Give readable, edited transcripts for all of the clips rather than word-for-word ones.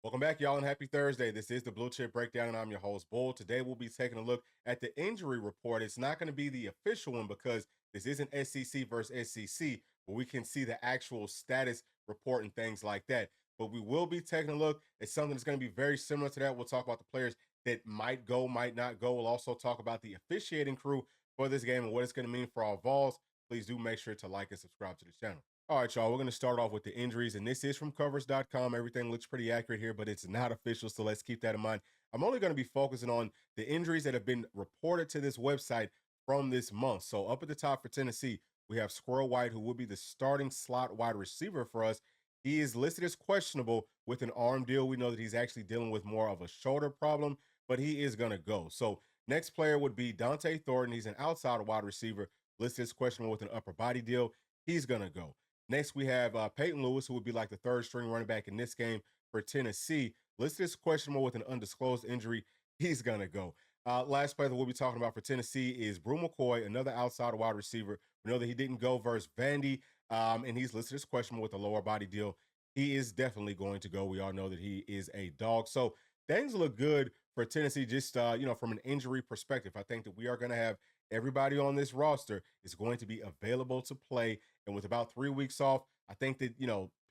Welcome back, y'all, and happy Thursday. This is the Blue Chip Breakdown, and I'm your host, Bull. Today, we'll be taking a look at the injury report. It's not going to be the official one because this isn't SEC versus SEC, but we can see the actual status report and things like that. But we will be taking a look at something that's going to be very similar to that. We'll talk about the players that might go, might not go. We'll also talk about the officiating crew for this game and what it's going to mean for our Vols. Please do make sure to like and subscribe to the channel. All right, y'all, we're going to start off with the injuries, and this is from covers.com. Everything looks pretty accurate here, but it's not official, so let's keep that in mind. I'm only going to be focusing on the injuries that have been reported to this website from this month. So up at the top for Tennessee, we have Squirrel White, who will be the starting slot wide receiver for us. He is listed as questionable with an arm deal. We know that he's actually dealing with more of a shoulder problem, but he is going to go. So next player would be Dante Thornton. He's an outside wide receiver, listed as questionable with an upper body deal. He's going to go. Next, we have Peyton Lewis, who would be like the third string running back in this game for Tennessee. Listed as questionable with an undisclosed injury. He's going to go. Last player that we'll be talking about for Tennessee is Brew McCoy, another outside wide receiver. We know that he didn't go versus Vandy, and he's listed as questionable with a lower body deal. He is definitely going to go. We all know that he is a dog. So things look good for Tennessee, just from an injury perspective. I think that we are going to have everybody on this roster is going to be available to play. And with about 3 weeks off, I think that,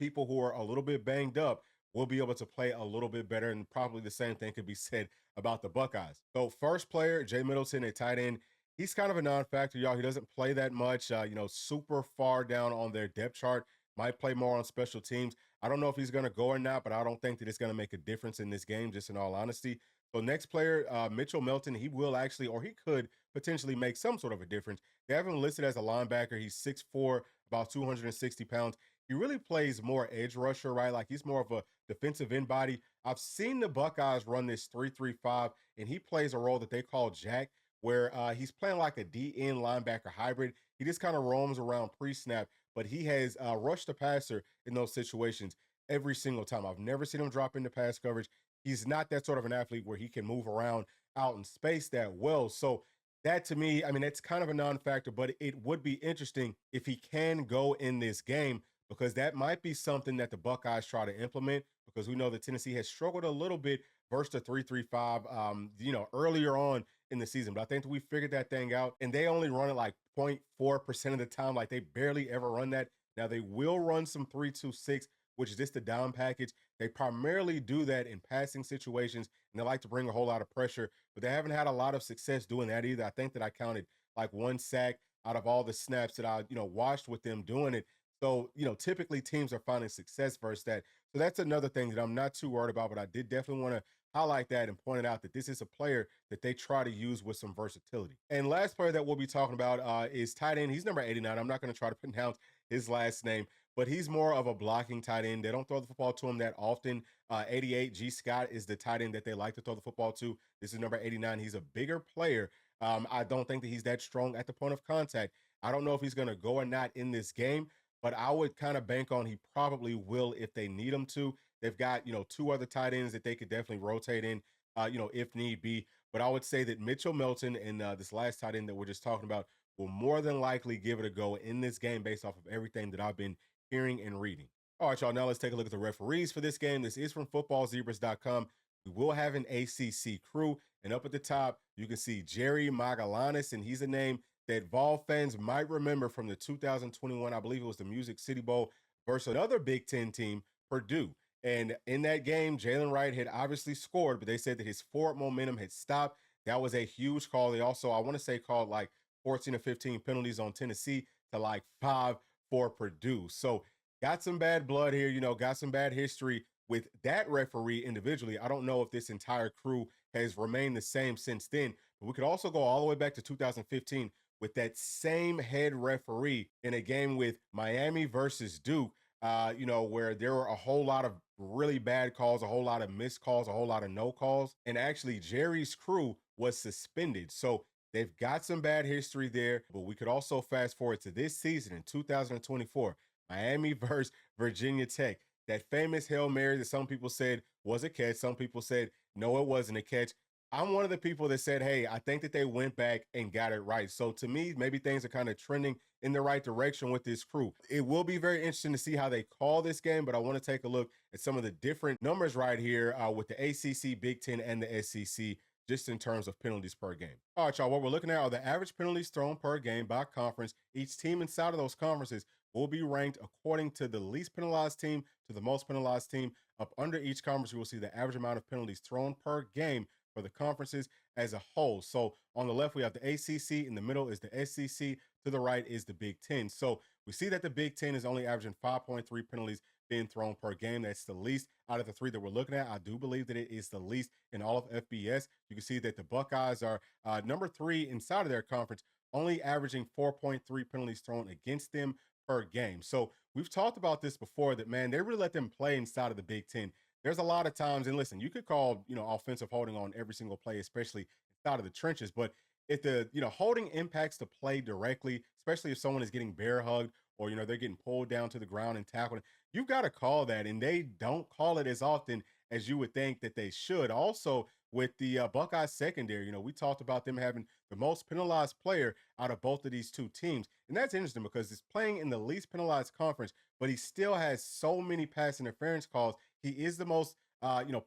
people who are a little bit banged up will be able to play a little bit better. And probably the same thing could be said about the Buckeyes. So first player, Jay Middleton, a tight end. He's kind of a non-factor, y'all. He doesn't play that much, super far down on their depth chart. Might play more on special teams. I don't know if he's going to go or not, but I don't think that it's going to make a difference in this game, just in all honesty. So next player, Mitchell Melton, he will actually, or he could potentially make some sort of a difference. They have him listed as a linebacker. He's 6'4", about 260 pounds. He really plays more edge rusher, right? Like he's more of a defensive end body. I've seen the Buckeyes run this 3-3-5, and he plays a role that they call Jack, where he's playing like a DN linebacker hybrid. He just kind of roams around pre-snap, but he has rushed the passer in those situations every single time. I've never seen him drop into pass coverage. He's not that sort of an athlete where he can move around out in space that well. So that to me, I mean, it's kind of a non-factor, but it would be interesting if he can go in this game, because that might be something that the Buckeyes try to implement, because we know that Tennessee has struggled a little bit versus the 3-3-5, earlier on in the season. But I think that we figured that thing out, and they only run it like 0.4% of the time. Like they barely ever run that. Now they will run some 3-2-6, which is just the down package. They primarily do that in passing situations, and they like to bring a whole lot of pressure, but they haven't had a lot of success doing that either. I think that I counted like one sack out of all the snaps that I, watched with them doing it. So, typically teams are finding success versus that. So that's another thing that I'm not too worried about, but I did definitely want to highlight that and point it out that this is a player that they try to use with some versatility. And last player that we'll be talking about is tight end. He's number 89. I'm not going to try to pronounce his last name, but he's more of a blocking tight end. They don't throw the football to him that often. 88, G. Scott is the tight end that they like to throw the football to. This is number 89. He's a bigger player. I don't think that he's that strong at the point of contact. I don't know if he's going to go or not in this game, but I would kind of bank on he probably will if they need him to. They've got, two other tight ends that they could definitely rotate in, if need be. But I would say that Mitchell Melton and this last tight end that we're just talking about will more than likely give it a go in this game based off of everything that I've been hearing and reading. All right, y'all, now let's take a look at the referees for this game. This is from footballzebras.com. We will have an ACC crew, and up at the top, you can see Jerry Magallanes, and he's a name that Vol fans might remember from the 2021, I believe it was the Music City Bowl versus another Big Ten team, Purdue. And in that game, Jalen Wright had obviously scored, but they said that his forward momentum had stopped. That was a huge call. They also, I want to say, called like 14 or 15 penalties on Tennessee to like 5 for Purdue. So got some bad blood here, got some bad history with that referee individually. I don't know if this entire crew has remained the same since then, but we could also go all the way back to 2015 with that same head referee in a game with Miami versus Duke, where there were a whole lot of really bad calls, a whole lot of missed calls, a whole lot of no calls. And actually, Jerry's crew was suspended. So they've got some bad history there, but we could also fast forward to this season in 2024, Miami versus Virginia Tech. That famous Hail Mary that some people said was a catch. Some people said, no, it wasn't a catch. I'm one of the people that said, hey, I think that they went back and got it right. So to me, maybe things are kind of trending in the right direction with this crew. It will be very interesting to see how they call this game, but I want to take a look at some of the different numbers right here with the ACC, Big Ten, and the SEC, just in terms of penalties per game. All right, y'all, what we're looking at are the average penalties thrown per game by conference. Each team inside of those conferences will be ranked according to the least penalized team to the most penalized team. Up under each conference, you will see the average amount of penalties thrown per game for the conferences as a whole. So on the left, we have the ACC. In the middle is the SEC. To the right is the Big Ten. So we see that the Big Ten is only averaging 5.3 penalties being thrown per game. That's the least out of the three that we're looking at. I do believe that it is the least in all of FBS. You can see that the Buckeyes are number 3 inside of their conference, only averaging 4.3 penalties thrown against them per game. So we've talked about this before that, man, they really let them play inside of the Big Ten. There's a lot of times, and listen, you could call, offensive holding on every single play, especially out of the trenches. But if the, holding impacts the play directly, especially if someone is getting bear hugged or, they're getting pulled down to the ground and tackled, you've got to call that. And they don't call it as often as you would think that they should. Also, with the Buckeyes secondary, we talked about them having the most penalized player out of both of these two teams. And that's interesting because he's playing in the least penalized conference, but he still has so many pass interference calls. He is the most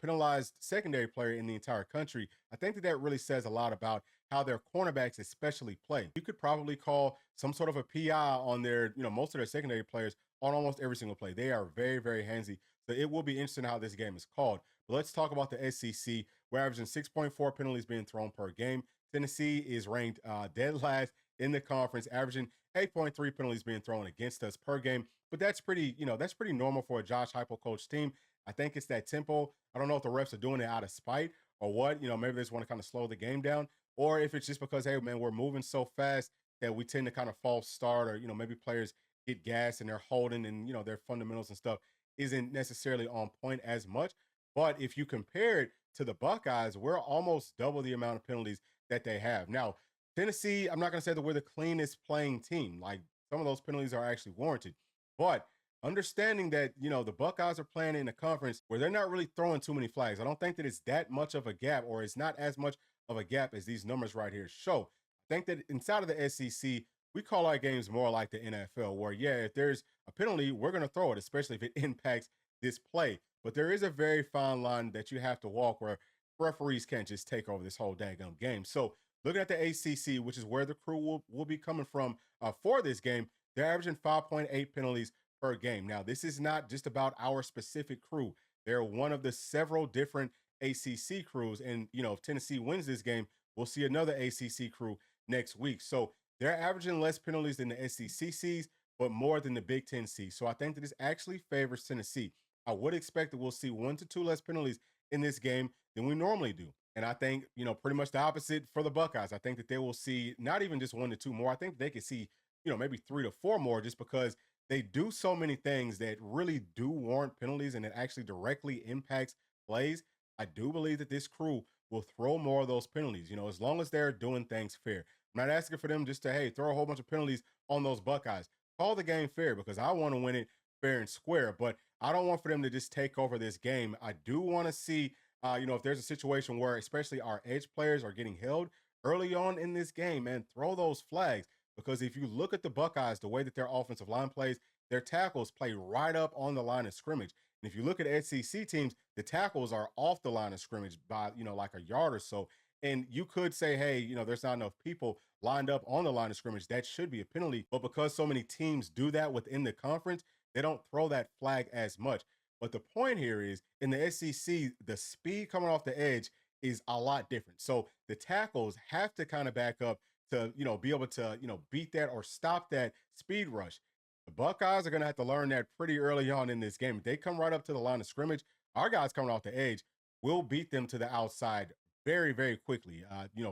penalized secondary player in the entire country. I think that that really says a lot about how their cornerbacks especially play. You could probably call some sort of a PI on their, most of their secondary players on almost every single play. They are very, very handsy. So it will be interesting how this game is called. But let's talk about the SEC. We're averaging 6.4 penalties being thrown per game. Tennessee is ranked dead last in the conference, averaging 8.3 penalties being thrown against us per game. But that's pretty, that's pretty normal for a Josh Heupel coach team. I think it's that tempo. I don't know if the refs are doing it out of spite or what. Maybe they just want to kind of slow the game down, or if it's just because, hey, man, we're moving so fast that we tend to kind of false start, or maybe players get gas and they're holding, and their fundamentals and stuff isn't necessarily on point as much. But if you compare it to the Buckeyes, we're almost double the amount of penalties that they have. Now, Tennessee, I'm not going to say that we're the cleanest playing team. Like, some of those penalties are actually warranted, but understanding that, the Buckeyes are playing in a conference where they're not really throwing too many flags. I don't think that it's that much of a gap, or it's not as much of a gap as these numbers right here show. I think that inside of the SEC, we call our games more like the NFL, where, yeah, if there's a penalty, we're going to throw it, especially if it impacts this play. But there is a very fine line that you have to walk where referees can't just take over this whole daggum game. So looking at the ACC, which is where the crew will be coming from for this game, they're averaging 5.8 penalties per game. Now, this is not just about our specific crew. They're one of the several different ACC crews. And, if Tennessee wins this game, we'll see another ACC crew next week. So they're averaging less penalties than the SEC sees, but more than the Big Ten sees. So I think that this actually favors Tennessee. I would expect that we'll see 1 to 2 less penalties in this game than we normally do. And I think, pretty much the opposite for the Buckeyes. I think that they will see not even just 1 to 2 more. I think they could see, maybe 3 to 4 more, just because they do so many things that really do warrant penalties and it actually directly impacts plays. I do believe that this crew will throw more of those penalties, as long as they're doing things fair. I'm not asking for them just to, hey, throw a whole bunch of penalties on those Buckeyes. Call the game fair, because I want to win it fair and square, but I don't want for them to just take over this game. I do want to see, if there's a situation where especially our edge players are getting held early on in this game, man, throw those flags. Because if you look at the Buckeyes, the way that their offensive line plays, their tackles play right up on the line of scrimmage. And if you look at SEC teams, the tackles are off the line of scrimmage by, like a yard or so. And you could say, hey, there's not enough people lined up on the line of scrimmage. That should be a penalty. But because so many teams do that within the conference, they don't throw that flag as much. But the point here is, in the SEC, the speed coming off the edge is a lot different. So the tackles have to kind of back up to, be able to, beat that or stop that speed rush. The Buckeyes are going to have to learn that pretty early on in this game. If they come right up to the line of scrimmage, our guys coming off the edge will beat them to the outside very, very quickly,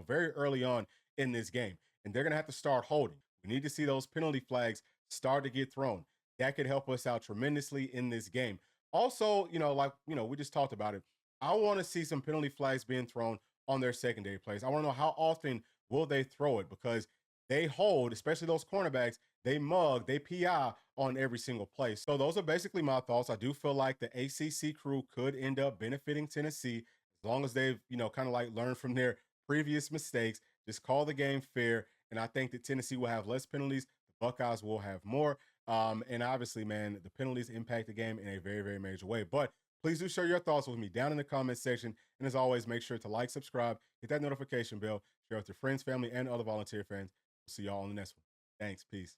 very early on in this game. And they're going to have to start holding. We need to see those penalty flags start to get thrown. That could help us out tremendously in this game. Also, we just talked about it. I want to see some penalty flags being thrown on their secondary plays. I want to know how often will they throw it, because they hold, especially those cornerbacks, they mug, they PI on every single play. So those are basically my thoughts. I do feel like the ACC crew could end up benefiting Tennessee, As long as they've, kind of like learned from their previous mistakes, just call the game fair. And I think that Tennessee will have less penalties. The Buckeyes will have more. And obviously, man, the penalties impact the game in a very, very major way. But please do share your thoughts with me down in the comment section. And as always, make sure to like, subscribe, hit that notification bell, share with your friends, family, and other volunteer fans. See y'all on the next one. Thanks. Peace.